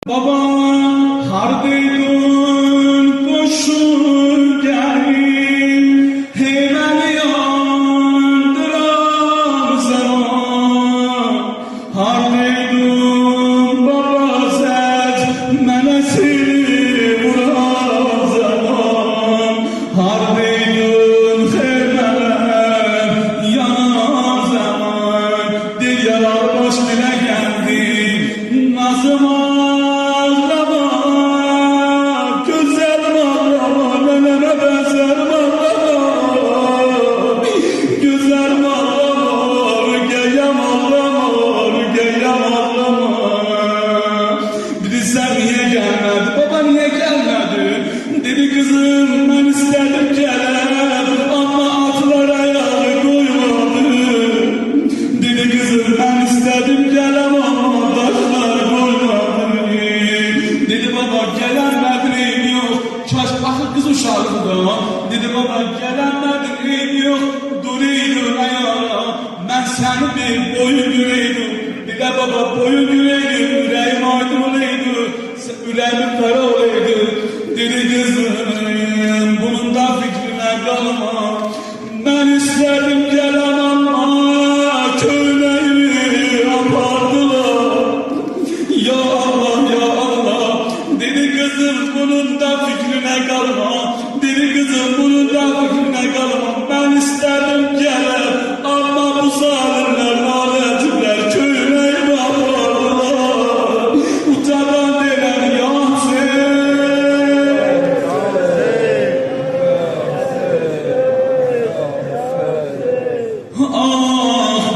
Baba hardeydun koşur gelin hemen yandıran zaman hardeydun baba zed menesini vuran zaman hardeydun hemen yanan zaman dil yarar baş dile geldi nazıma Baba niye gelmedi? Dedi kızım ben istedim gelem ama atlar ayağı koymadı. Dedi kızım ben istedim gelem ama taşlar koymadı. Dedi baba gelemedin yok. Kaş bakır kız uşağında. Dedi baba gelemedin yok. Duruydun ayağa. Ben seni bir boyu güleydim. Dedi baba boyu güleydim. Yüreğim aydın olaydı. Yüreğim kara olaydı. Dedi kızım bunun da fikrine kalma. Ben istedim